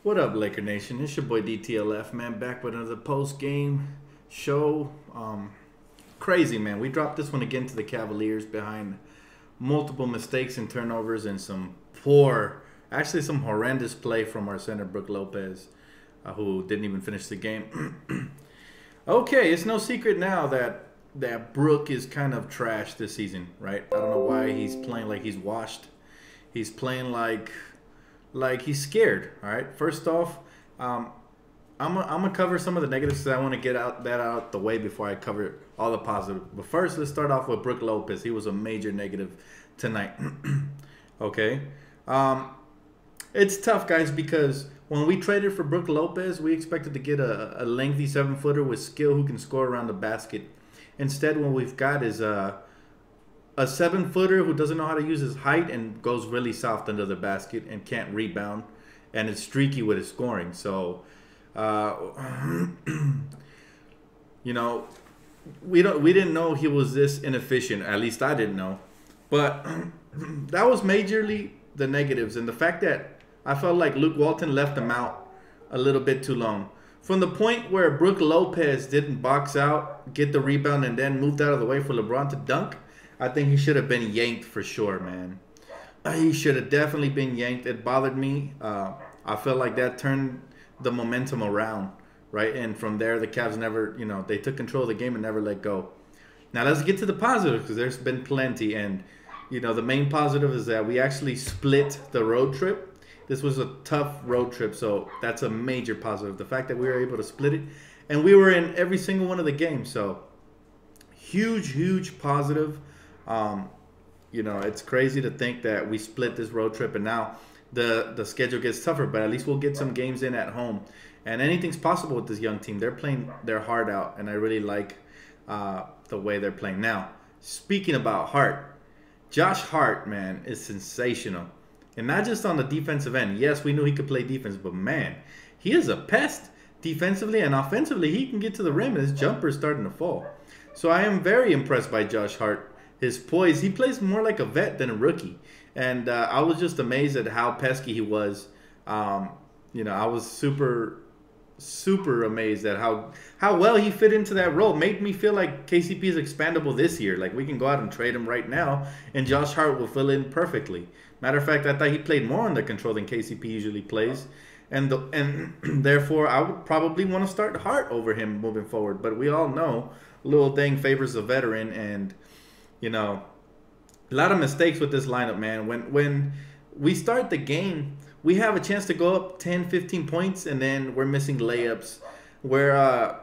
What up, Laker Nation? It's your boy DTLF, man, back with another post game show. Crazy, man. We dropped this one again to the Cavaliers behind multiple mistakes and turnovers and some poor, actually, some horrendous play from our center, Brook Lopez, who didn't even finish the game. Okay, it's no secret now that Brook is kind of trash this season, right? I don't know why he's playing like he's washed. He's playing like he's scared. All right. First off, I'm gonna cover some of the negatives because I want to get out the way before I cover all the positive. But first, let's start off with Brook Lopez. He was a major negative tonight. Okay. It's tough, guys, because when we traded for Brook Lopez, we expected to get a lengthy 7-footer with skill who can score around the basket. Instead, what we've got is a 7-footer who doesn't know how to use his height and goes really soft under the basket and can't rebound and is streaky with his scoring. So, uh, you know, we didn't know he was this inefficient. At least I didn't know. But that was majorly the negatives and the fact that I felt like Luke Walton left him out a little bit too long. From the point where Brook Lopez didn't box out, get the rebound, and then moved out of the way for LeBron to dunk, I think he should have been yanked for sure, man. He should have definitely been yanked. It bothered me. I felt like that turned the momentum around, right? And from there, the Cavs never, they took control of the game and never let go. Now let's get to the positives because there's been plenty. And, the main positive is that we actually split the road trip. This was a tough road trip, so that's a major positive. The fact that we were able to split it. And we were in every single one of the games, so huge positive. It's crazy to think that we split this road trip and now the schedule gets tougher, but at least we'll get some games in at home. And anything's possible with this young team. They're playing their heart out, and I really like the way they're playing. Now, speaking about heart, Josh Hart, man, is sensational. And not just on the defensive end. Yes, we knew he could play defense, but man, he is a pest defensively and offensively. He can get to the rim, and his jumper is starting to fall. So I am very impressed by Josh Hart. His poise, he plays more like a vet than a rookie. And I was just amazed at how pesky he was. I was super amazed at how well he fit into that role. Made me feel like KCP is expandable this year. Like we can go out and trade him right now, and Josh Hart will fill in perfectly. Matter of fact, I thought he played more under control than KCP usually plays. And therefore, I would probably want to start Hart over him moving forward. But we all know Lil Deng favors the veteran, and a lot of mistakes with this lineup, man. When we start the game, we have a chance to go up 10, 15 points, and then we're missing layups. Where,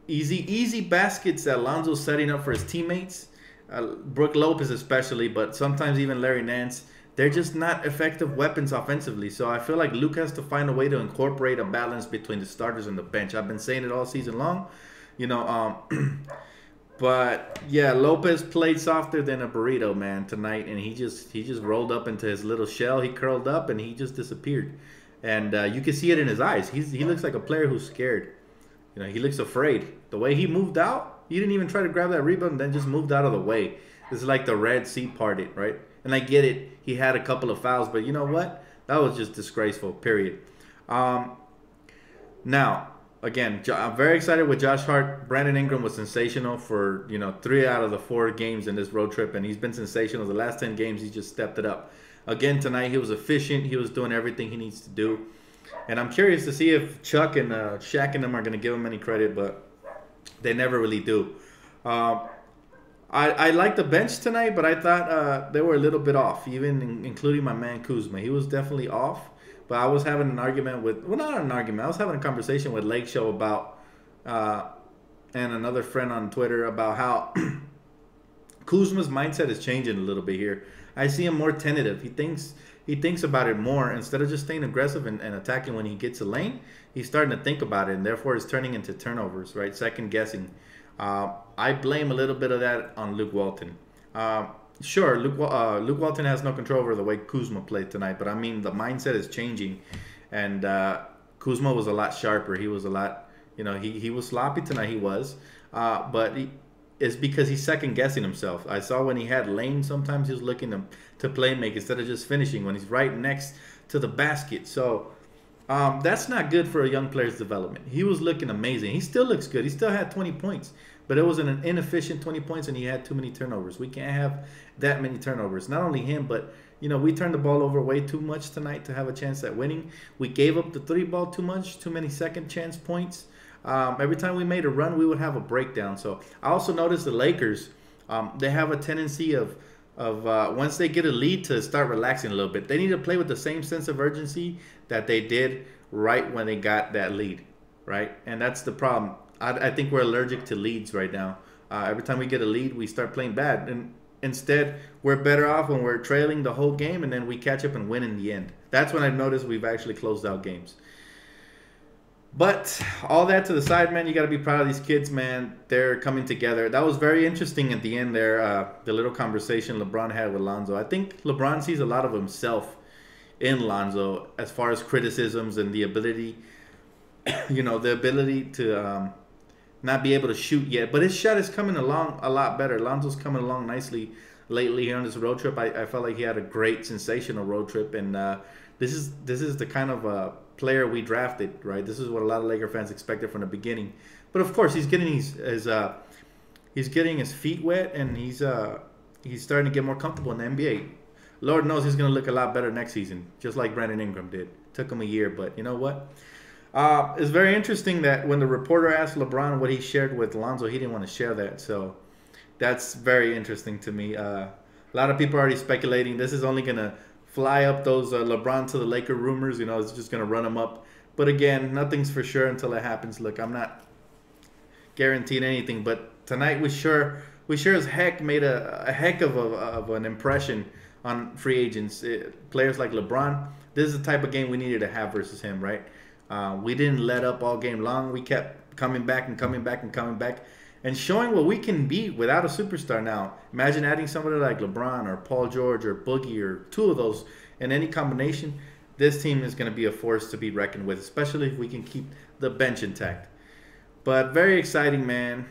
easy baskets that Alonzo's setting up for his teammates. Brook Lopez especially, but sometimes even Larry Nance. They're just not effective weapons offensively. So I feel like Luke has to find a way to incorporate a balance between the starters and the bench. I've been saying it all season long. But yeah, Lopez played softer than a burrito, man, tonight, and he just rolled up into his little shell. He curled up and he just disappeared, and you can see it in his eyes. He looks like a player who's scared. He looks afraid. The way he moved out, he didn't even try to grab that rebound, and then just moved out of the way. This is like the Red Sea parted, right? And I get it. He had a couple of fouls, but you know what? That was just disgraceful. Period. Now, again, I'm very excited with Josh Hart. Brandon Ingram was sensational for 3 out of the 4 games in this road trip, and he's been sensational. The last 10 games, he just stepped it up. Again tonight, he was efficient. He was doing everything he needs to do, and I'm curious to see if Chuck and Shaq and them are going to give him any credit, but they never really do. I like the bench tonight, but I thought they were a little bit off, even including my man Kuzma. He was definitely off. But I was having an argument not an argument. I was having a conversation with Lake Show about, and another friend on Twitter about how Kuzma's mindset is changing a little bit here. I see him more tentative. He thinks about it more instead of just staying aggressive and attacking when he gets a lane. He's starting to think about it, and therefore it's turning into turnovers, right? Second guessing. I blame a little bit of that on Luke Walton. Sure, Luke Walton has no control over the way Kuzma played tonight, but I mean the mindset is changing, and Kuzma was a lot sharper. He was a lot, he was sloppy tonight. He was, but it's because he's second guessing himself. I saw when he had lane, sometimes he was looking to play make instead of just finishing when he's right next to the basket. So That's not good for a young player's development. He was looking amazing. He still looks good. He still had 20 points, but it was an inefficient 20 points, and he had too many turnovers. We can't have that many turnovers. Not only him, but we turned the ball over way too much tonight to have a chance at winning. We gave up the three ball too much, too many second chance points. Every time we made a run, we would have a breakdown. So I also noticed the Lakers. They have a tendency of once they get a lead to start relaxing a little bit. They need to play with the same sense of urgency that they did right when they got that lead, right? And that's the problem. I think we're allergic to leads right now. Every time we get a lead, we start playing bad. And instead, we're better off when we're trailing the whole game and then we catch up and win in the end. That's when I've noticed we've actually closed out games. But all that to the side, man, you got to be proud of these kids, man. They're coming together. That was very interesting at the end there, the little conversation LeBron had with Lonzo. I think LeBron sees a lot of himself in Lonzo as far as criticisms and the ability, the ability to not be able to shoot yet. But his shot is coming along a lot better. Lonzo's coming along nicely lately here on this road trip. I felt like he had a great, sensational road trip. And this is the kind of player we drafted, right? This is what a lot of Laker fans expected from the beginning. But of course, he's getting he's getting his feet wet, and he's starting to get more comfortable in the NBA. Lord knows he's going to look a lot better next season, just like Brandon Ingram did. Took him a year, but you know what? It's very interesting that when the reporter asked LeBron what he shared with Lonzo, he didn't want to share that. So that's very interesting to me. A lot of people are already speculating this is only going to fly up those LeBron to the Laker rumors. It's just going to run them up. But again, nothing's for sure until it happens. Look, I'm not guaranteed anything, but tonight we sure as heck made a heck of an impression on free agents. Players like LeBron, this is the type of game we needed to have versus him, right? We didn't let up all game long. We kept coming back and coming back and coming back and showing what we can be without a superstar now. Imagine adding somebody like LeBron or Paul George or Boogie or two of those in any combination. This team is going to be a force to be reckoned with, especially if we can keep the bench intact. But very exciting, man.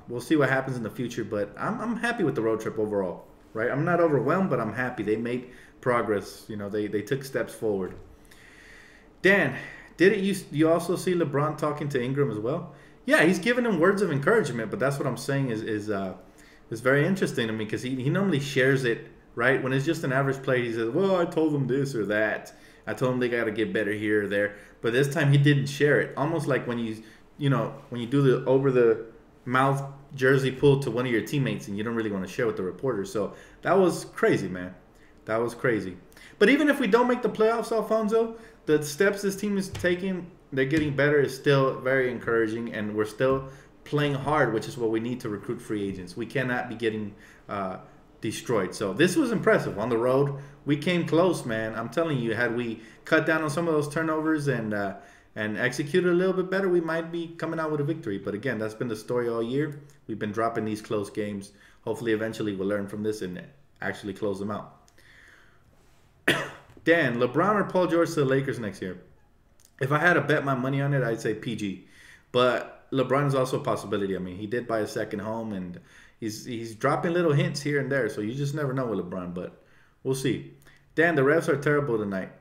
We'll see what happens in the future, but I'm happy with the road trip overall, right? I'm not overwhelmed, but I'm happy. They made progress. They took steps forward. Dan, you also see LeBron talking to Ingram as well? Yeah, he's giving him words of encouragement, but that's what I'm saying is very interesting to me because he normally shares it, right? When it's just an average play, he says, well, I told him this or that. I told him they got to get better here or there. But this time he didn't share it. Almost like when you do the over-the-mouth jersey pull to one of your teammates and you don't really want to share with the reporter. So that was crazy, man. That was crazy. But even if we don't make the playoffs, Alfonso, the steps this team is taking, they're getting better, is still very encouraging, and we're still playing hard, which is what we need to recruit free agents. We cannot be getting destroyed. So this was impressive. On the road, we came close, man. I'm telling you, had we cut down on some of those turnovers and executed a little bit better, we might be coming out with a victory. But again, that's been the story all year. We've been dropping these close games. Hopefully, eventually, we'll learn from this and actually close them out. Dan, LeBron or Paul George to the Lakers next year? If I had to bet my money on it, I'd say PG. But LeBron is also a possibility. I mean, he did buy a second home, and he's dropping little hints here and there. So you just never know with LeBron, but we'll see. Dan, the refs are terrible tonight.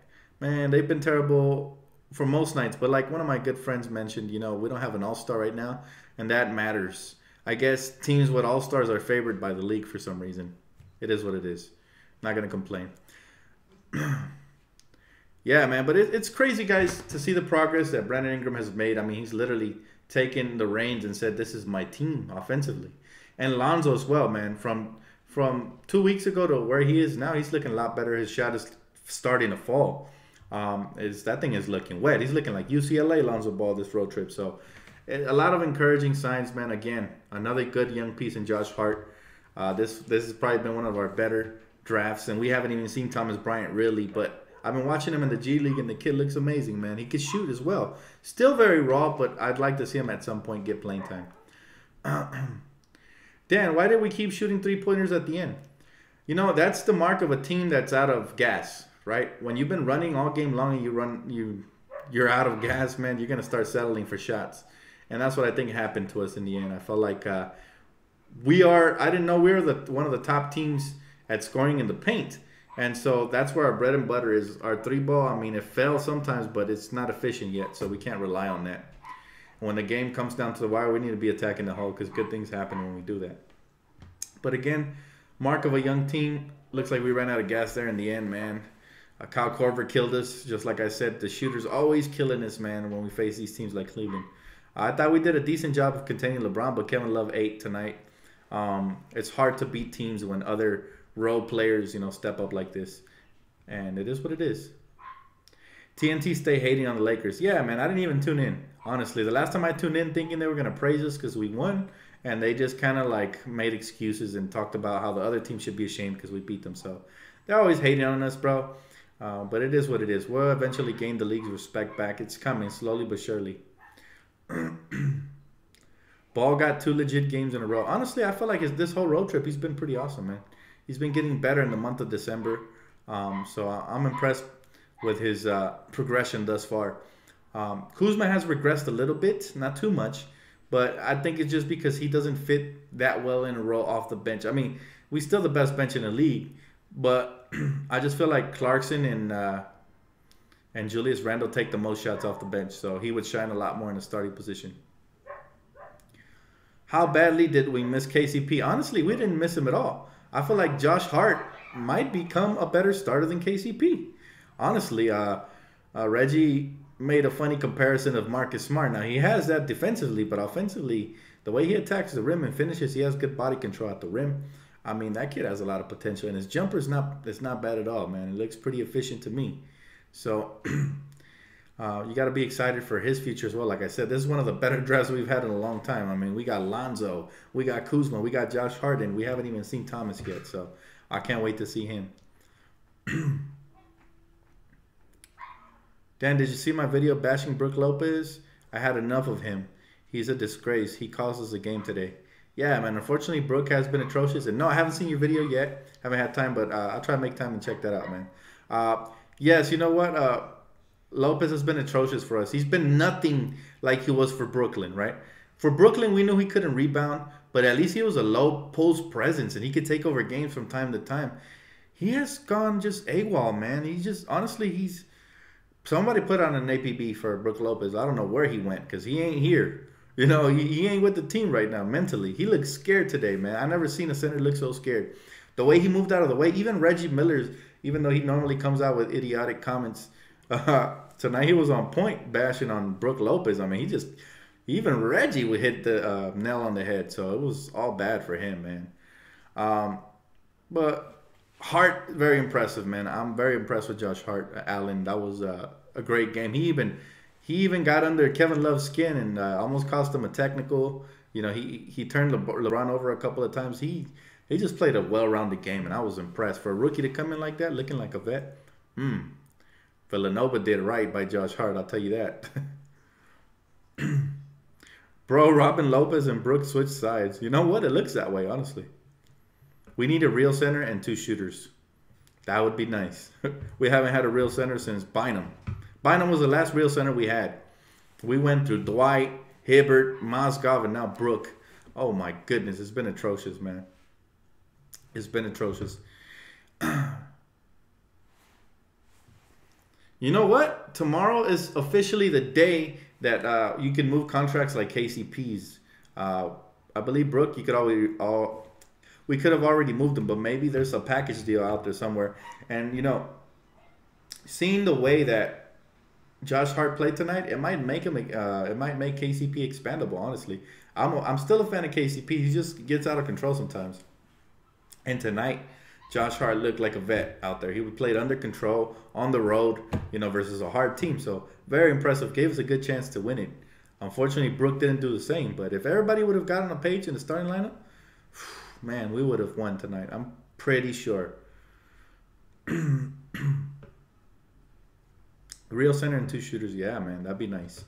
Man, they've been terrible for most nights. But like one of my good friends mentioned, we don't have an all-star right now, and that matters. I guess teams with all-stars are favored by the league for some reason. It is what it is. Not going to complain. Yeah, man, but it's crazy, guys, to see the progress that Brandon Ingram has made. I mean, he's literally taken the reins and said, this is my team offensively. And Lonzo as well, man. From 2 weeks ago to where he is now, he's looking a lot better. His shot is starting to fall. That thing is looking wet. He's looking like UCLA Lonzo Ball this road trip. So a lot of encouraging signs, man. Again, another good young piece in Josh Hart. This has probably been one of our better drafts, and we haven't even seen Thomas Bryant really, but I've been watching him in the G League, and the kid looks amazing, man. He could shoot as well. Still very raw, but I'd like to see him at some point get playing time. Dan, why did we keep shooting three-pointers at the end? That's the mark of a team that's out of gas, right? When you've been running all game long and you're out of gas, man, you're gonna start settling for shots, and that's what I think happened to us in the end. I felt like I didn't know we were one of the top teams at scoring in the paint. And so that's where our bread and butter is. Our three ball, I mean, it fell sometimes, but it's not efficient yet, so we can't rely on that. When the game comes down to the wire, we need to be attacking the hole because good things happen when we do that. But again, mark of a young team. Looks like we ran out of gas there in the end, man. Kyle Korver killed us. Just like I said, the shooter's always killing us, man, when we face these teams like Cleveland. I thought we did a decent job of containing LeBron, but Kevin Love ate tonight. It's hard to beat teams when other role players, step up like this. And it is what it is. TNT stay hating on the Lakers. Yeah, man, I didn't even tune in. Honestly, the last time I tuned in thinking they were going to praise us because we won, and they just kind of like made excuses and talked about how the other team should be ashamed because we beat them. So they're always hating on us, bro. But it is what it is. We'll eventually gain the league's respect back. It's coming slowly but surely. Ball got 2 legit games in a row. Honestly, I feel like this whole road trip, he's been pretty awesome, man. He's been getting better in the month of December. So I'm impressed with his progression thus far. Kuzma has regressed a little bit, not too much, but I think it's just because he doesn't fit that well in a role off the bench. I mean, we're still the best bench in the league, but I just feel like Clarkson and Julius Randle take the most shots off the bench, so he would shine a lot more in the starting position. How badly did we miss KCP? Honestly, we didn't miss him at all. I feel like Josh Hart might become a better starter than KCP. Honestly, Reggie made a funny comparison of Marcus Smart. Now, he has that defensively, but offensively, the way he attacks the rim and finishes, he has good body control at the rim. I mean, that kid has a lot of potential, and his jumper's not bad at all, man. It looks pretty efficient to me. So you got to be excited for his future as well. Like I said, this is one of the better drafts we've had in a long time. I mean, we got Lonzo, we got Kuzma, we got Josh Hart, and we haven't even seen Thomas yet. So I can't wait to see him. Dan, did you see my video bashing Brook Lopez? I had enough of him. He's a disgrace. He cost us the game today. Yeah, man. Unfortunately, Brook has been atrocious. And no, I haven't seen your video yet. Haven't had time, but I'll try to make time and check that out, man. Yes, you know what? Lopez has been atrocious for us. He's been nothing like he was for Brooklyn, right? For Brooklyn, we knew he couldn't rebound, but at least he was a low post presence and he could take over games from time to time. He has gone just AWOL, man. He's somebody put on an APB for Brook Lopez. I don't know where he went because he ain't here. He ain't with the team right now mentally. He looks scared today, man. I never seen a center look so scared. The way he moved out of the way, even Reggie Miller's, even though he normally comes out with idiotic comments, tonight he was on point bashing on Brook Lopez. I mean, even Reggie would hit the nail on the head. So it was all bad for him, man. But Hart, very impressive, man. I'm very impressed with Josh Hart, Allen. That was a great game. He even got under Kevin Love's skin and almost cost him a technical. He turned LeBron over a couple of times. He just played a well-rounded game, and I was impressed. For a rookie to come in like that, looking like a vet, Villanova did right by Josh Hart, I'll tell you that. Bro, Robin Lopez and Brooks switched sides. You know what? It looks that way, honestly. We need a real center and 2 shooters. That would be nice. We haven't had a real center since Bynum. Bynum was the last real center we had. We went through Dwight, Hibbert, Mozgov, and now Brook. Oh, my goodness. It's been atrocious, man. It's been atrocious. You know what? Tomorrow is officially the day that you can move contracts like KCP's. I believe Brook, we could have already moved him, but maybe there's a package deal out there somewhere. And seeing the way that Josh Hart played tonight, it might make KCP expandable. Honestly, I'm still a fan of KCP. He just gets out of control sometimes. And tonight, Josh Hart looked like a vet out there. He played under control on the road, versus a hard team. So very impressive. Gave us a good chance to win it. Unfortunately, Brook didn't do the same. But if everybody would have gotten a page in the starting lineup, man, we would have won tonight. I'm pretty sure. Real center and 2 shooters. Yeah, man, that'd be nice.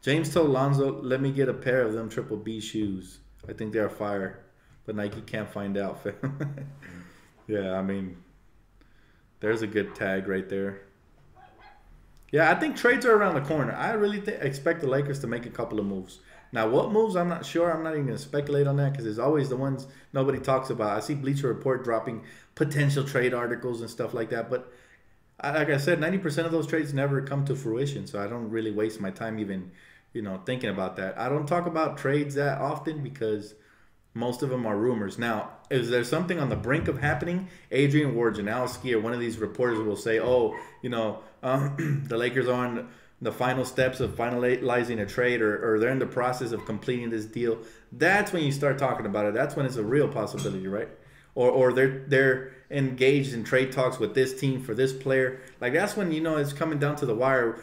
James told Lonzo, let me get a pair of them Triple B shoes. I think they're fire. But Nike can't find out. Yeah, I mean, there's a good tag right there. Yeah, I think trades are around the corner. I really expect the Lakers to make a couple of moves. Now, what moves, I'm not sure. I'm not even going to speculate on that because there's always the ones nobody talks about. I see Bleacher Report dropping potential trade articles and stuff like that. But like I said, 90% of those trades never come to fruition. So I don't really waste my time even, thinking about that. I don't talk about trades that often because most of them are rumors. Now, is there something on the brink of happening? Adrian Wojnarowski or one of these reporters will say, "Oh, the Lakers are on the final steps of finalizing a trade, or they're in the process of completing this deal." That's when you start talking about it. That's when it's a real possibility, right? Or they're engaged in trade talks with this team for this player. Like that's when it's coming down to the wire.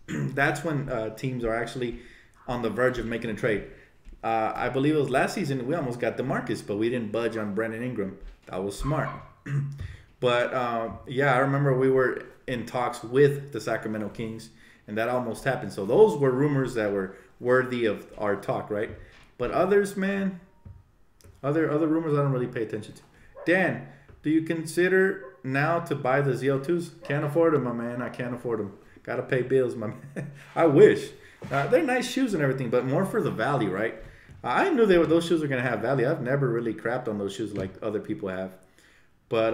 That's when teams are actually on the verge of making a trade. I believe it was last season we almost got DeMarcus, but we didn't budge on Brandon Ingram. That was smart. But yeah, I remember we were in talks with the Sacramento Kings, and that almost happened. So those were rumors that were worthy of our talk, right? But others, man, other rumors I don't really pay attention to. Dan, do you consider now to buy the ZL2s? Can't afford them, my man. I can't afford them. Gotta pay bills, my man. I wish. They're nice shoes and everything, but more for the value, right? I knew those shoes were gonna have value. I've never really crapped on those shoes like other people have. But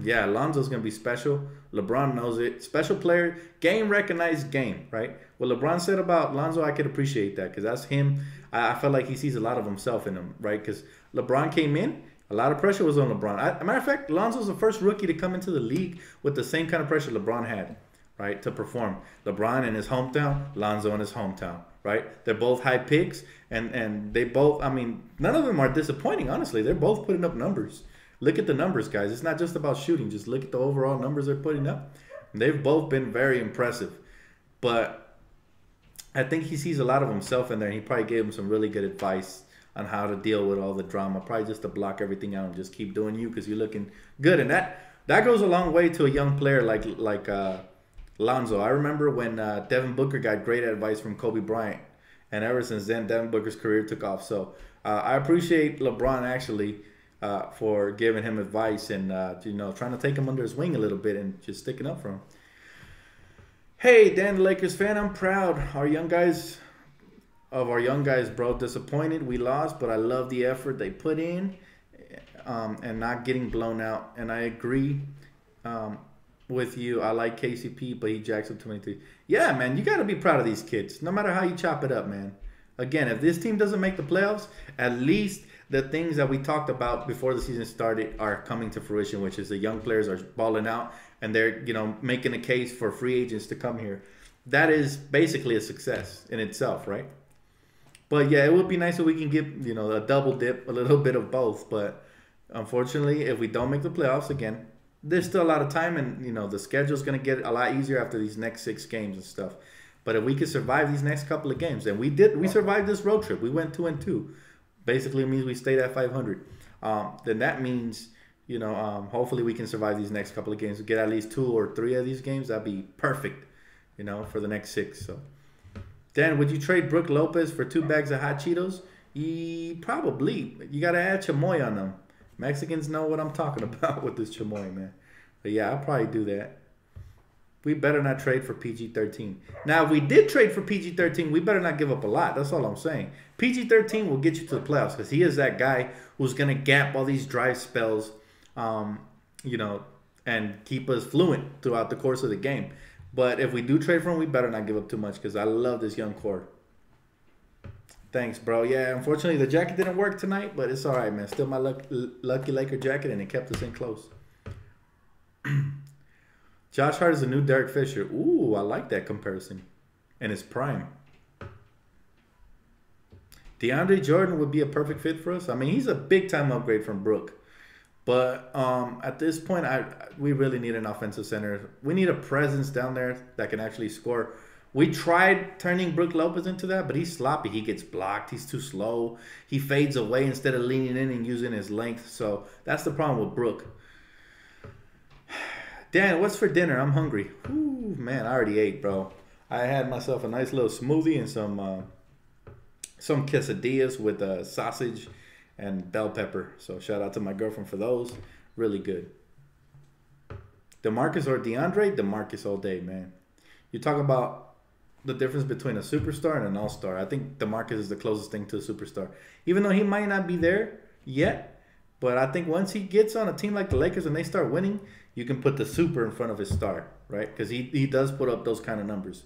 yeah, Lonzo's gonna be special. LeBron knows it. Special player, game recognized game, right? What LeBron said about Lonzo, I could appreciate that because that's him. I felt like he sees a lot of himself in him, right? Because LeBron came in, a lot of pressure was on LeBron. As a matter of fact, Lonzo's the first rookie to come into the league with the same kind of pressure LeBron had, right, to perform. LeBron in his hometown, Lonzo in his hometown, right? They're both high picks, and they both, I mean, none of them are disappointing, honestly. They're both putting up numbers. Look at the numbers, guys. It's not just about shooting. Just look at the overall numbers they're putting up. And they've both been very impressive. But I think he sees a lot of himself in there, and he probably gave him some really good advice on how to deal with all the drama. Probably just to block everything out and just keep doing you because you're looking good. And that goes a long way to a young player like Lonzo. I remember when Devin Booker got great advice from Kobe Bryant. And ever since then, Devin Booker's career took off. So I appreciate LeBron actually for giving him advice and trying to take him under his wing a little bit and just sticking up for him. Hey, Dan, the Lakers fan, I'm proud. Our young guys, bro, disappointed. We lost, but I love the effort they put in and not getting blown out. And I agree with you. I like KCP, but he jacks up 23. Yeah, man, you got to be proud of these kids, no matter how you chop it up, man. Again, if this team doesn't make the playoffs, at least the things that we talked about before the season started are coming to fruition, which is the young players are balling out and they're, making a case for free agents to come here. That is basically a success in itself, right? But yeah, it would be nice if we can get, a double dip, a little bit of both. But unfortunately, if we don't make the playoffs again, there's still a lot of time and, the schedule's going to get a lot easier after these next 6 games and stuff. But if we could survive these next couple of games, and we survived this road trip. We went 2-2. Basically, it means we stayed at 500. Then that means, hopefully we can survive these next couple of games. Get at least 2 or 3 of these games. That'd be perfect, for the next 6. So, Dan, would you trade Brook Lopez for 2 bags of hot Cheetos? Probably. You got to add chamoy on them. Mexicans know what I'm talking about with this chamoy, man. But yeah, I'll probably do that. We better not trade for PG-13. Now, if we did trade for PG-13, we better not give up a lot. That's all I'm saying. PG-13 will get you to the playoffs because he is that guy who's going to gap all these dry spells, and keep us fluent throughout the course of the game. But if we do trade for him, we better not give up too much because I love this young core. Thanks, bro. Yeah, unfortunately, the jacket didn't work tonight, but it's all right, man. Still my lucky Laker jacket, and it kept us in close. Josh Hart is the new Derek Fisher. Ooh, I like that comparison. In his prime. DeAndre Jordan would be a perfect fit for us. I mean, he's a big-time upgrade from Brook. But at this point, we really need an offensive center. We need a presence down there that can actually score. We tried turning Brook Lopez into that, but he's sloppy. He gets blocked. He's too slow. He fades away instead of leaning in and using his length. So that's the problem with Brook. Dan, what's for dinner? I'm hungry. Ooh, man, I already ate, bro. I had myself a nice little smoothie and some quesadillas with sausage and bell pepper. So shout out to my girlfriend for those. Really good. DeMarcus or DeAndre? DeMarcus all day, man. You talk about the difference between a superstar and an all-star. I think DeMarcus is the closest thing to a superstar, even though he might not be there yet. But I think once he gets on a team like the Lakers and they start winning, you can put the super in front of his star, right? Because he does put up those kind of numbers.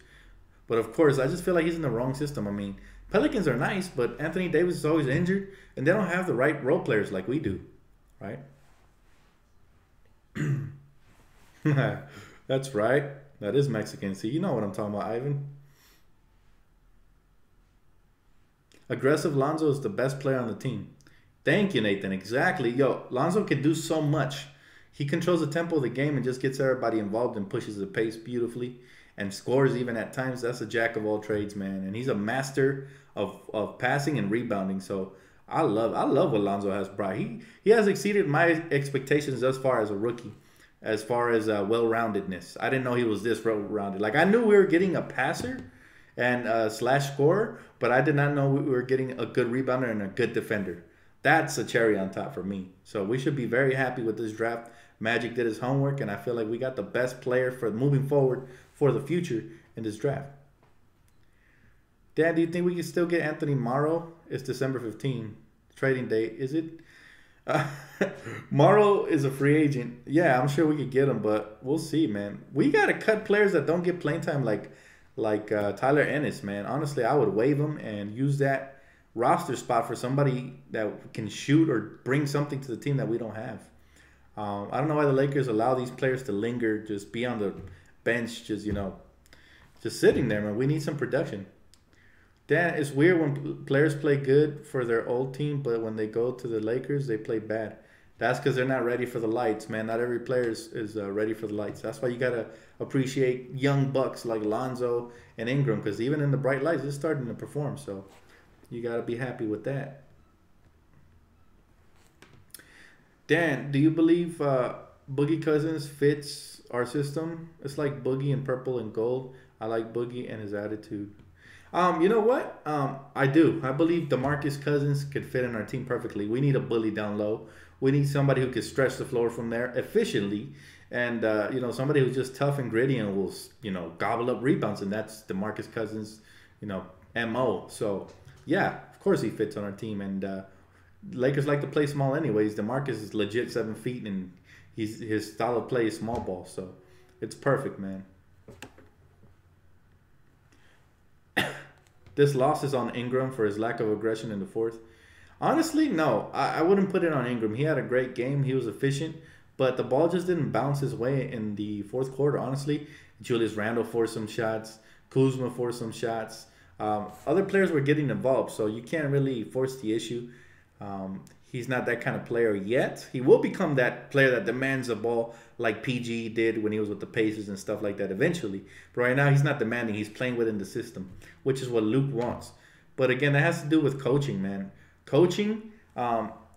But of course, I just feel like he's in the wrong system. I mean, Pelicans are nice, but Anthony Davis is always injured, and they don't have the right role players like we do, right? That's right. That is Mexican. See, you know what I'm talking about, Ivan. Aggressive Lonzo is the best player on the team. Thank you, Nathan. Exactly. Yo, Lonzo can do so much. He controls the tempo of the game and just gets everybody involved and pushes the pace beautifully and scores even at times. That's a jack of all trades, man. And he's a master of passing and rebounding. So I love what Lonzo has brought. He has exceeded my expectations thus far as a rookie, as far as well-roundedness. I didn't know he was this well-rounded. Like, I knew we were getting a passer and slash scorer, but I did not know we were getting a good rebounder and a good defender. That's a cherry on top for me. So we should be very happy with this draft. Magic did his homework, and I feel like we got the best player for moving forward for the future in this draft. Dan, do you think we can still get Anthony Morrow? It's December 15th, trading date. Is it? Uh, Morrow is a free agent. Yeah, I'm sure we could get him, but we'll see, man. We got to cut players that don't get playing time like Tyler Ennis, man. Honestly, I would waive him and use that roster spot for somebody that can shoot or bring something to the team that we don't have. I don't know why the Lakers allow these players to linger, just be on the bench, just sitting there, man. We need some production. Dan, it's weird when players play good for their old team, but when they go to the Lakers, they play bad. That's because they're not ready for the lights, man. Not every player is ready for the lights. That's why you got to appreciate young bucks like Lonzo and Ingram, because even in the bright lights, they're starting to perform. So you got to be happy with that. Dan, do you believe Boogie Cousins fits our system? It's like Boogie in purple and gold. I like Boogie and his attitude. You know what? I do. I believe DeMarcus Cousins could fit in our team perfectly. We need a bully down low. We need somebody who can stretch the floor from there efficiently, and somebody who's just tough and gritty and will gobble up rebounds. And that's DeMarcus Cousins, mo. So yeah, of course he fits on our team. And Lakers like to play small anyways. DeMarcus is legit 7 feet, and his style of play is small ball. So it's perfect, man. This loss is on Ingram for his lack of aggression in the fourth. Honestly, no. I wouldn't put it on Ingram. He had a great game. He was efficient. But the ball just didn't bounce his way in the fourth quarter, honestly. Julius Randle forced some shots. Kuzma forced some shots. Other players were getting involved, so you can't really force the issue. He's not that kind of player yet. He will become that player that demands the ball like PG did when he was with the Pacers and stuff like that eventually. But right now, he's not demanding. He's playing within the system, which is what Luke wants. But again, that has to do with coaching, man. Coaching,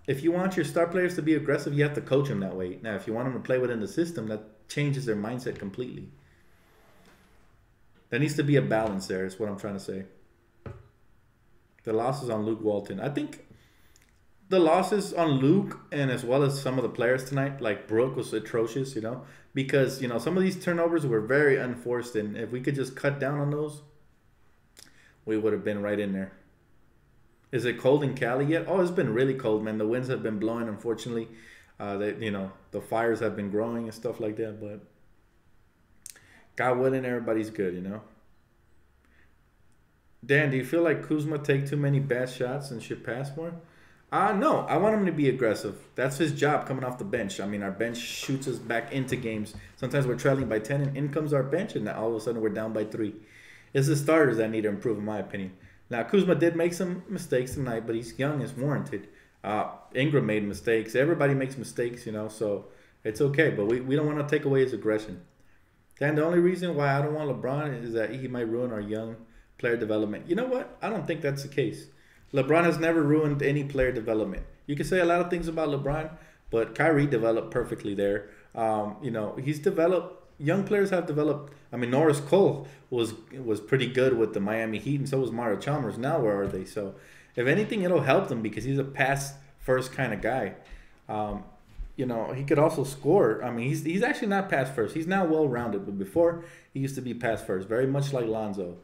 if you want your star players to be aggressive, you have to coach them that way. Now, if you want them to play within the system, that changes their mindset completely. There needs to be a balance there, is what I'm trying to say. The loss is on Luke Walton. I think the losses on Luke and as well as some of the players tonight, like Brooke was atrocious, because, some of these turnovers were very unforced. And if we could just cut down on those, we would have been right in there. Is it cold in Cali yet? Oh, it's been really cold, man. The winds have been blowing, unfortunately. The fires have been growing and stuff like that. But God willing, everybody's good, Dan, do you feel like Kuzma take too many bad shots and should pass more? No, I want him to be aggressive. That's his job coming off the bench. I mean, our bench shoots us back into games. Sometimes we're trailing by 10 and in comes our bench, and all of a sudden we're down by 3. It's the starters that need to improve, in my opinion. Now, Kuzma did make some mistakes tonight, but he's young, it's warranted. Ingram made mistakes. Everybody makes mistakes, so it's okay. But we don't want to take away his aggression. And the only reason why I don't want LeBron is that he might ruin our young player development. You know what? I don't think that's the case. LeBron has never ruined any player development. You can say a lot of things about LeBron, but Kyrie developed perfectly there. He's developed. Young players have developed. I mean, Norris Cole was pretty good with the Miami Heat, and so was Mario Chalmers. Now where are they? So, if anything, it'll help them because he's a pass-first kind of guy. He could also score. I mean, he's actually not pass-first. He's now well-rounded, but before, he used to be pass-first, very much like Lonzo.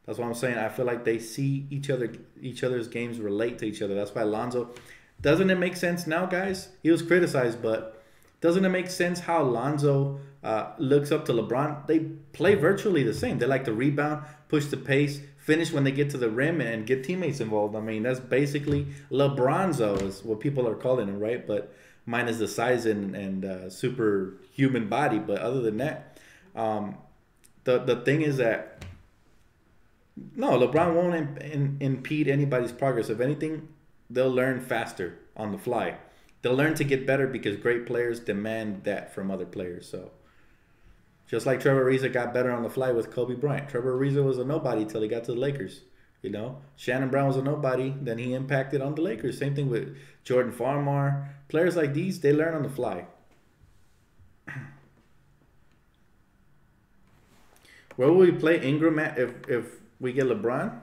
That's what I'm saying. I feel like they see each other's games relate to each other. That's why Lonzo, doesn't it make sense now, guys? He was criticized, but doesn't it make sense how Lonzo looks up to LeBron? They play virtually the same. They like to rebound, push the pace, finish when they get to the rim, and get teammates involved. I mean, that's basically LeBronzo is what people are calling him, right? But minus the size and superhuman body. But other than that, um, the thing is that no, LeBron won't impede anybody's progress. If anything, they'll learn faster on the fly. They'll learn to get better because great players demand that from other players. So, just like Trevor Ariza got better on the fly with Kobe Bryant. Trevor Ariza was a nobody till he got to the Lakers. You know, Shannon Brown was a nobody, then he impacted on the Lakers. Same thing with Jordan Farmar. Players like these, they learn on the fly. Where will we play Ingram at if we get LeBron?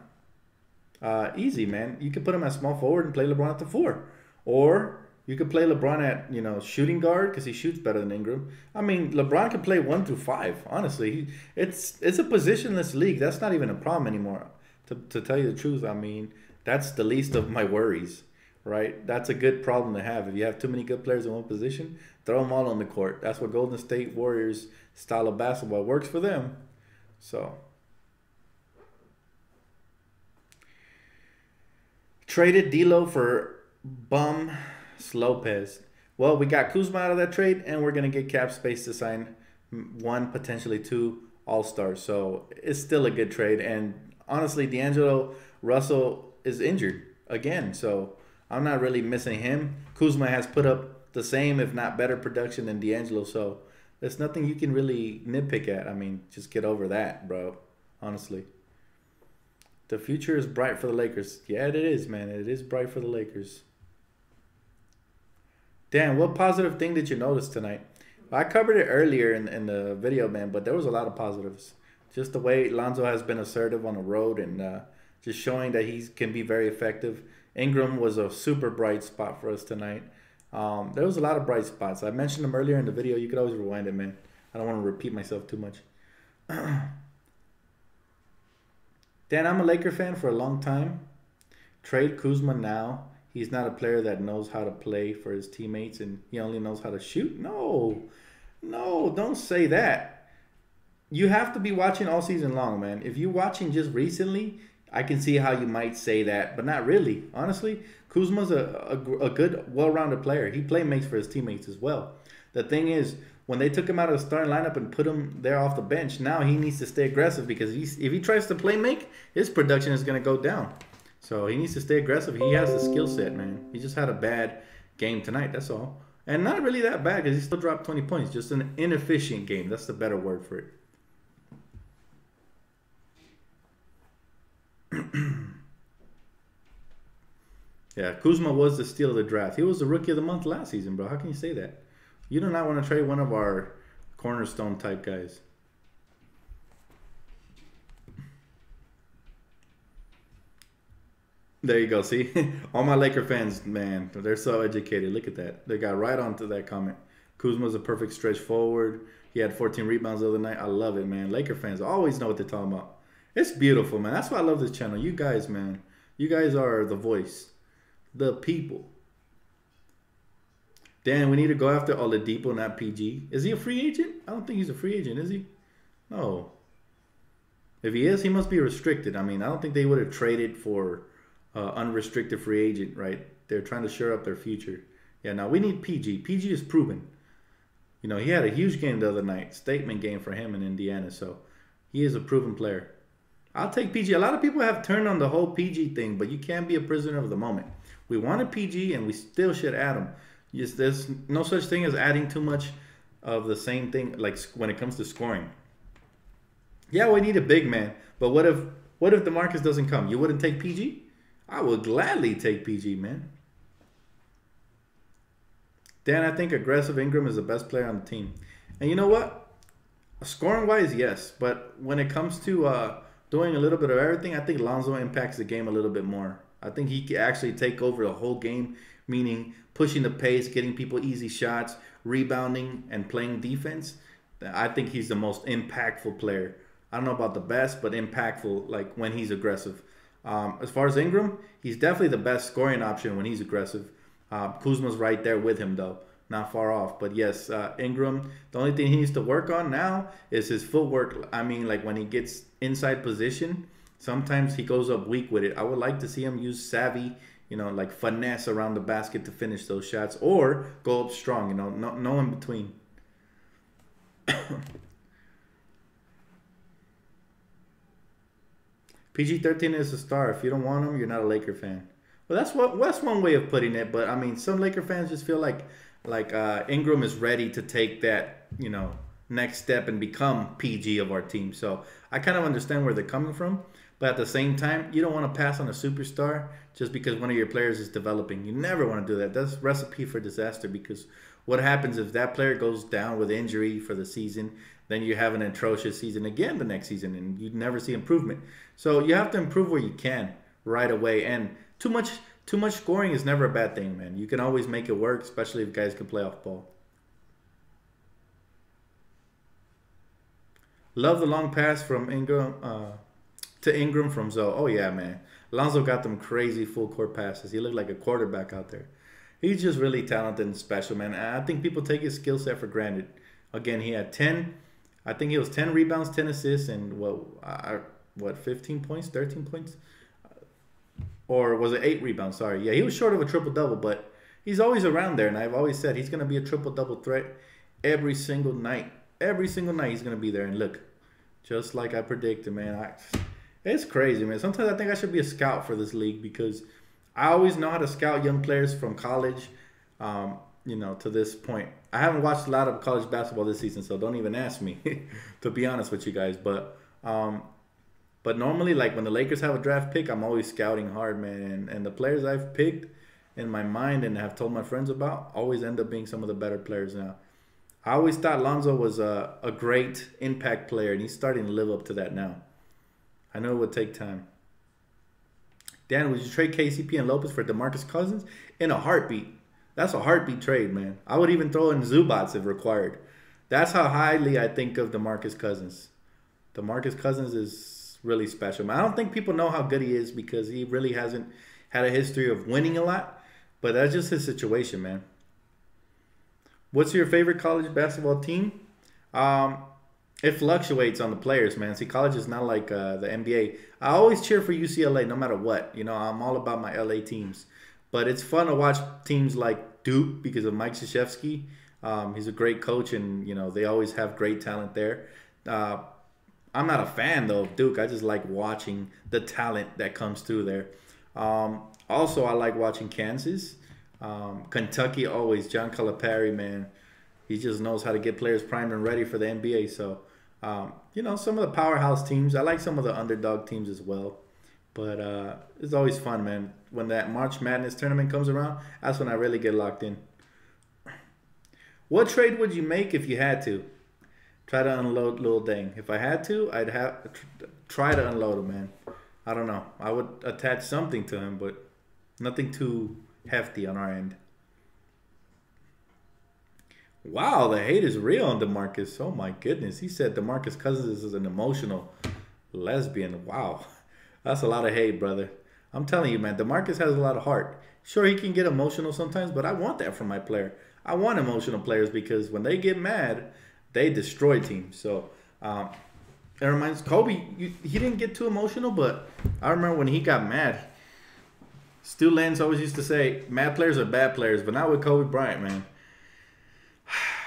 Easy, man. You could put him at small forward and play LeBron at the 4. Or you could play LeBron at, shooting guard because he shoots better than Ingram. I mean, LeBron can play 1 through 5, honestly. It's a positionless league. That's not even a problem anymore, to tell you the truth. I mean, that's the least of my worries, right? That's a good problem to have. If you have too many good players in one position, throw them all on the court. That's what Golden State Warriors style of basketball works for them. So, traded D'Lo for bum Lopez. Well, we got Kuzma out of that trade, and we're gonna get cap space to sign 1, potentially 2 All-Stars. So it's still a good trade. And honestly, D'Angelo Russell is injured again, so I'm not really missing him. Kuzma has put up the same, if not better, production than D'Angelo. So there's nothing you can really nitpick at. I mean, just get over that, bro. Honestly. The future is bright for the Lakers. Yeah, it is, man. It is bright for the Lakers. Dan, what positive thing did you notice tonight? I covered it earlier in the video, man, but there was a lot of positives. Just the way Lonzo has been assertive on the road and just showing that he can be very effective. Ingram was a super bright spot for us tonight. There was a lot of bright spots. I mentioned them earlier in the video. You could always rewind it, man. I don't want to repeat myself too much. Dan, I'm a Laker fan for a long time. Trade Kuzma now. He's not a player that knows how to play for his teammates and he only knows how to shoot. No, don't say that. You have to be watching all season long, man. If you're watching just recently, I can see how you might say that, but not really. Honestly, Kuzma's a good, well-rounded player. He makes for his teammates as well. The thing is, when they took him out of the starting lineup and put him there off the bench, now he needs to stay aggressive because if he tries to play make, his production is going to go down. So he needs to stay aggressive. He has the skill set, man. He just had a bad game tonight, that's all. And not really that bad because he still dropped 20 points. Just an inefficient game. That's the better word for it. Yeah, Kuzma was the steal of the draft. He was the rookie of the month last season, bro. How can you say that? You do not want to trade one of our cornerstone type guys. There you go. See, all my Laker fans, man, they're so educated. Look at that. They got right onto that comment. Kuzma's a perfect stretch forward. He had 14 rebounds the other night. I love it, man. Laker fans always know what they're talking about. It's beautiful, man. That's why I love this channel. You guys, man. You guys are the voice. The people. Dan, we need to go after Oladipo, not PG. Is he a free agent? I don't think he's a free agent, is he? No. If he is, he must be restricted. I mean, I don't think they would have traded for unrestricted free agent, right? They're trying to shore up their future. Yeah, now we need PG. PG is proven. You know, he had a huge game the other night. Statement game for him in Indiana. So he is a proven player. I'll take PG. A lot of people have turned on the whole PG thing, but you can't be a prisoner of the moment. We wanted PG, and we still should add him. Yes, there's no such thing as adding too much of the same thing, like when it comes to scoring. Yeah, we need a big man, but what if DeMarcus doesn't come? You wouldn't take PG? I would gladly take PG, man. Dan, I think aggressive Ingram is the best player on the team. And you know what? Scoring-wise, yes. But when it comes to doing a little bit of everything, I think Lonzo impacts the game a little bit more. I think he can actually take over the whole game, meaning pushing the pace, getting people easy shots, rebounding, and playing defense. I think he's the most impactful player I don't know about the best, but impactful, like when he's aggressive. As far as Ingram, he's definitely the best scoring option when he's aggressive. Kuzma's right there with him, though, not far off. But yes, Ingram, the only thing he needs to work on now is his footwork. I mean, like when he gets inside position, sometimes he goes up weak with it. I would like to see him use savvy, like finesse around the basket to finish those shots, or go up strong, no in between. PG-13 is a star. If you don't want him, you're not a Laker fan. Well, that's one way of putting it. But I mean, some Laker fans just feel like Ingram is ready to take that next step and become PG of our team. So I kind of understand where they're coming from. But at the same time, you don't want to pass on a superstar just because one of your players is developing. You never want to do that. That's a recipe for disaster, because what happens if that player goes down with injury for the season, then you have an atrocious season again the next season, and you never see improvement. So you have to improve where you can right away. And too much scoring is never a bad thing, man. You can always make it work, especially if guys can play off ball. Love the long pass from Ingram to Ingram from Zoe. Oh yeah, man. Lonzo got them crazy full court passes. He looked like a quarterback out there. He's just really talented and special, man. I think people take his skill set for granted. Again, he had 10. I think he was 10 rebounds, 10 assists, and what 15 points, 13 points, or was it 8 rebounds? Sorry, yeah, he was short of a triple double, but he's always around there, and I've always said he's gonna be a triple double threat every single night. Every single night he's gonna be there, and look, just like I predicted, man. It's crazy, man. Sometimes I think I should be a scout for this league, because I always know how to scout young players from college, to this point. I haven't watched a lot of college basketball this season, so don't even ask me, to be honest with you guys. But normally, like when the Lakers have a draft pick, I'm always scouting hard, man. And the players I've picked in my mind and have told my friends about always end up being some of the better players now. I always thought Lonzo was a great impact player, and he's starting to live up to that now. I know it would take time. Dan, would you trade KCP and Lopez for DeMarcus Cousins? In a heartbeat. That's a heartbeat trade, man. I would even throw in Zubats if required. That's how highly I think of DeMarcus Cousins. DeMarcus Cousins is really special, man. I don't think people know how good he is because he really hasn't had a history of winning a lot. But that's just his situation, man. What's your favorite college basketball team? It fluctuates on the players, man. See, college is not like the NBA. I always cheer for UCLA no matter what. I'm all about my LA teams. But it's fun to watch teams like Duke because of Mike Krzyzewski. He's a great coach, and, they always have great talent there. I'm not a fan, though, of Duke. I just like watching the talent that comes through there. Also, I like watching Kansas. Kentucky, always. John Calipari, man. He just knows how to get players primed and ready for the NBA. So, some of the powerhouse teams. I like some of the underdog teams as well. But it's always fun, man. When that March Madness tournament comes around, that's when I really get locked in. What trade would you make if you had to? Try to unload Lil Dang. If I had to, I'd try to unload him, man. I don't know. I would attach something to him, but nothing too hefty on our end. Wow, the hate is real on DeMarcus. Oh my goodness. He said DeMarcus Cousins is an emotional lesbian. Wow. That's a lot of hate, brother. I'm telling you, man, DeMarcus has a lot of heart. Sure, he can get emotional sometimes, but I want that from my player. I want emotional players because when they get mad, they destroy teams. So, it reminds Kobe, he didn't get too emotional, but I remember when he got mad, Stu Lenz always used to say, mad players are bad players, but not with Kobe Bryant, man.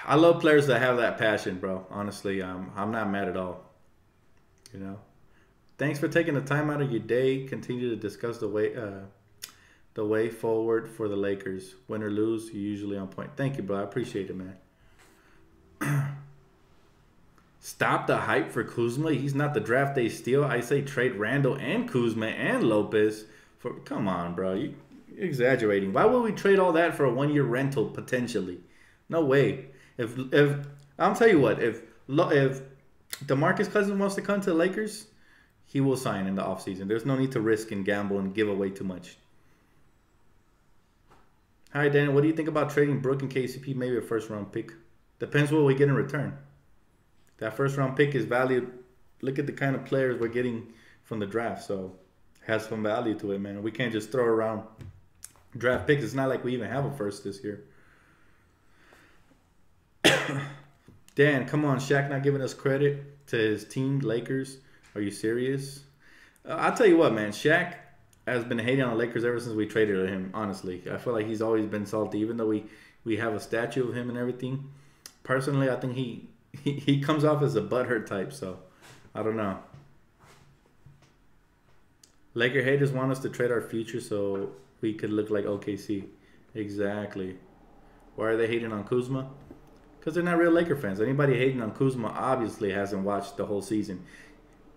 I love players that have that passion, bro. Honestly, I'm not mad at all. Thanks for taking the time out of your day. Continue to discuss the way forward for the Lakers. Win or lose, you're usually on point. Thank you, bro. I appreciate it, man. Stop the hype for Kuzma. He's not the draft day steal. I say trade Randall and Kuzma and Lopez. Come on, bro. You're exaggerating. Why would we trade all that for a 1-year rental potentially? No way. If I'll tell you what, if DeMarcus Cousins wants to come to the Lakers, he will sign in the offseason. There's no need to risk and gamble and give away too much. Hi, Dan. What do you think about trading Brook and KCP? Maybe a first-round pick. Depends what we get in return. That first-round pick is valued look at the kind of players we're getting from the draft. So it has some value to it, man. We can't just throw around draft picks. It's not like we even have a first this year. Dan, come on, Shaq not giving us credit to his team, Lakers. Are you serious? I'll tell you what, man. Shaq has been hating on the Lakers ever since we traded him. Honestly, I feel like he's always been salty, even though we have a statue of him and everything. Personally, I think he comes off as a butthurt type. So I don't know. Laker haters want us to trade our future so we could look like OKC. Exactly. Why are they hating on Kuzma? Because they're not real Laker fans. Anybody hating on Kuzma obviously hasn't watched the whole season.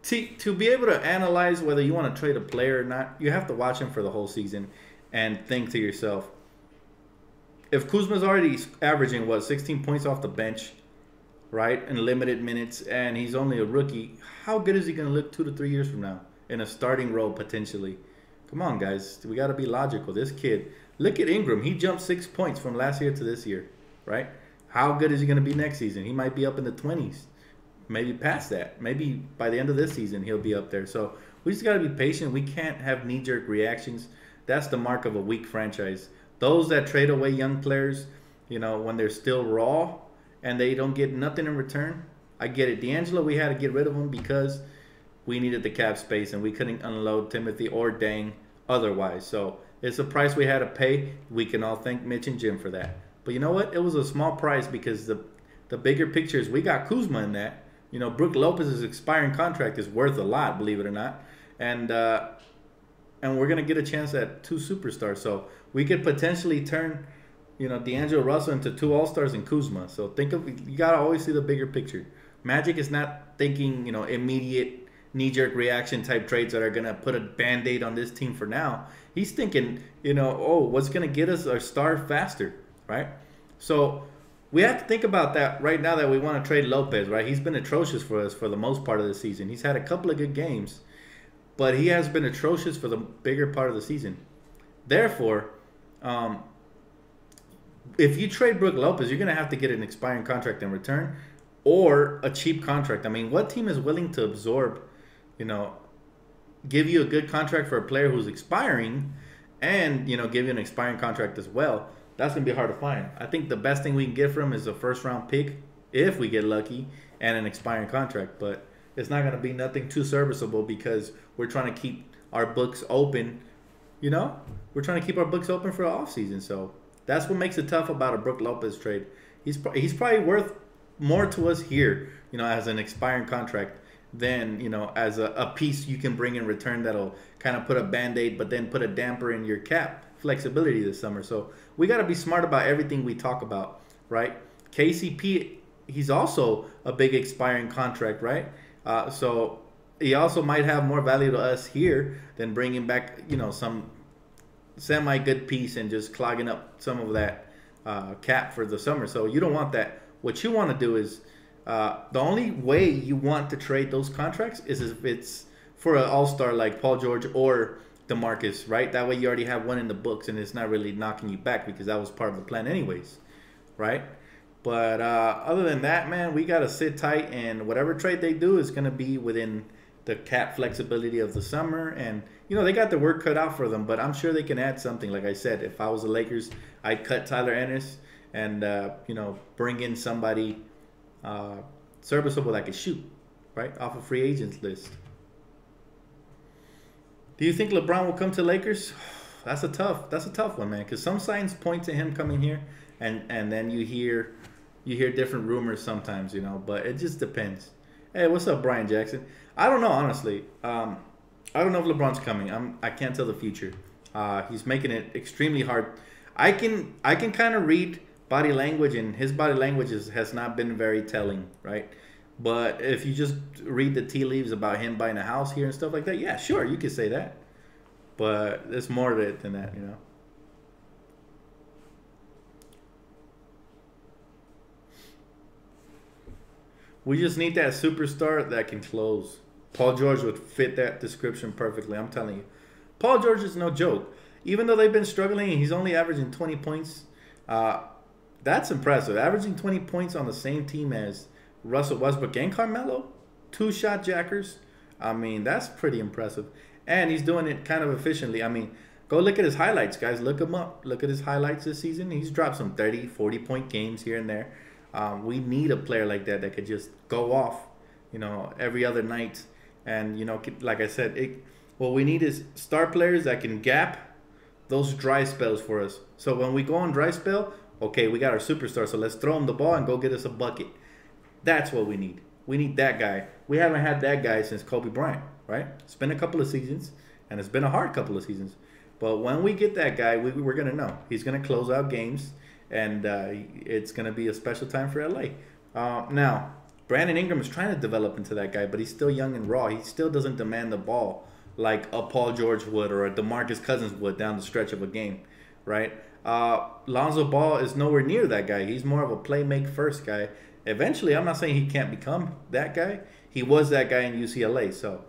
To be able to analyze whether you want to trade a player or not, you have to watch him for the whole season and think to yourself, if Kuzma's already averaging, 16 points off the bench, right, in limited minutes, and he's only a rookie, how good is he going to look 2 to 3 years from now in a starting role potentially? Come on, guys. We got to be logical. This kid, look at Ingram. He jumped 6 points from last year to this year, right? How good is he going to be next season? He might be up in the 20s, maybe past that. Maybe by the end of this season, he'll be up there. So we just got to be patient. We can't have knee-jerk reactions. That's the mark of a weak franchise. Those that trade away young players, when they're still raw and they don't get nothing in return, I get it. D'Angelo, we had to get rid of him because we needed the cap space and we couldn't unload Timothy or Dang otherwise. So it's a price we had to pay. We can all thank Mitch and Jim for that. But you know what? It was a small price because the bigger picture is we got Kuzma in that. Brook Lopez's expiring contract is worth a lot, believe it or not. And we're going to get a chance at 2 superstars. So we could potentially turn, D'Angelo Russell into 2 All-Stars and Kuzma. So you got to always see the bigger picture. Magic is not thinking, immediate knee-jerk reaction type trades that are going to put a Band-Aid on this team for now. He's thinking, what's going to get us our star faster, right? So we have to think about that right now that we want to trade Lopez, right? He's been atrocious for us for the most part of the season. He's had a couple of good games, but he has been atrocious for the bigger part of the season. Therefore, if you trade Brook Lopez, you're going to have to get an expiring contract in return or a cheap contract. I mean, what team is willing to absorb, give you a good contract for a player who's expiring and, give you an expiring contract as well? That's going to be hard to find. I think the best thing we can get from him is a first-round pick, if we get lucky, and an expiring contract. But it's not going to be nothing too serviceable because we're trying to keep our books open. We're trying to keep our books open for the offseason. So that's what makes it tough about a Brook Lopez trade. He's probably worth more to us here, as an expiring contract than, as a piece you can bring in return that'll kind of put a Band-Aid but then put a damper in your cap flexibility this summer. So we got to be smart about everything we talk about, right? KCP, he's also a big expiring contract, right? So he also might have more value to us here than bringing back, some semi-good piece and just clogging up some of that cap for the summer. So you don't want that. What you want to do is the only way you want to trade those contracts is if it's for an all-star like Paul George or DeMarcus, right? That way you already have one in the books and it's not really knocking you back because that was part of the plan anyways, right? But other than that, man, we got to sit tight, and whatever trade they do is going to be within the cap flexibility of the summer. And, they got the work cut out for them, but I'm sure they can add something. Like I said, if I was the Lakers, I'd cut Tyler Ennis and, bring in somebody serviceable that could shoot, right, off a free agents list. Do you think LeBron will come to Lakers? That's a tough one, man. Because some signs point to him coming here, and then you hear different rumors sometimes, But it just depends. Hey, what's up, Brian Jackson? I don't know, honestly. I don't know if LeBron's coming. I can't tell the future. He's making it extremely hard. I can kind of read body language, and his body language has not been very telling, right? But if you just read the tea leaves about him buying a house here and stuff like that, yeah, sure, you could say that. But there's more to it than that, We just need that superstar that can close. Paul George would fit that description perfectly, I'm telling you. Paul George is no joke. Even though they've been struggling and he's only averaging 20 points, that's impressive. Averaging 20 points on the same team as Russell Westbrook and Carmelo, 2 shot jackers. I mean, that's pretty impressive. And he's doing it kind of efficiently. I mean, go look at his highlights, guys. Look him up. Look at his highlights this season. He's dropped some 30, 40-point games here and there. We need a player like that could just go off, every other night. And, like I said, what we need is star players that can gap those dry spells for us. So when we go on dry spell, okay, we got our superstar, so let's throw him the ball and go get us a bucket. That's what we need. We need that guy. We haven't had that guy since Kobe Bryant, right? It's been a couple of seasons, and it's been a hard couple of seasons. But when we get that guy, we're going to know. He's going to close out games, and it's going to be a special time for LA. Now, Brandon Ingram is trying to develop into that guy, but he's still young and raw. He still doesn't demand the ball like a Paul George would or a DeMarcus Cousins would down the stretch of a game, right? Lonzo Ball is nowhere near that guy. He's more of a play-make first guy. Eventually, I'm not saying he can't become that guy. He was that guy in UCLA, so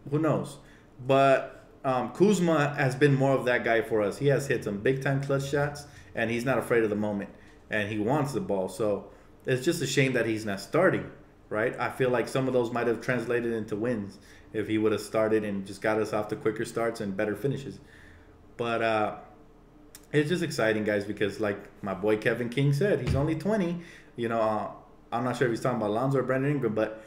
who knows? But Kuzma has been more of that guy for us. He has hit some big-time clutch shots, and he's not afraid of the moment, and he wants the ball. So it's just a shame that he's not starting, right? I feel like some of those might have translated into wins if he would have started and just got us off to quicker starts and better finishes. But it's just exciting, guys, because like my boy Kevin King said, he's only 20. I'm not sure if he's talking about Lonzo or Brandon Ingram, but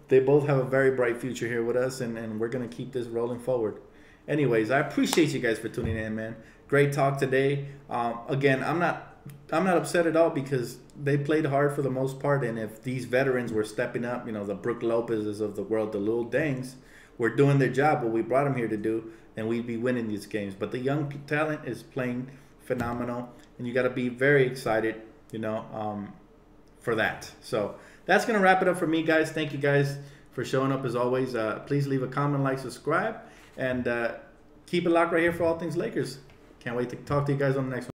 they both have a very bright future here with us, and we're going to keep this rolling forward. Anyways, I appreciate you guys for tuning in, man. Great talk today. Again, I'm not upset at all because they played hard for the most part, and if these veterans were stepping up, the Brook Lopez's of the world, the Lil Dangs, were doing their job, what we brought them here to do, and we'd be winning these games. But the young talent is playing phenomenal, and you got to be very excited, for that. So that's going to wrap it up for me, guys. Thank you guys for showing up as always. Please leave a comment, like, subscribe, and keep it locked right here for All Things Lakers. Can't wait to talk to you guys on the next one.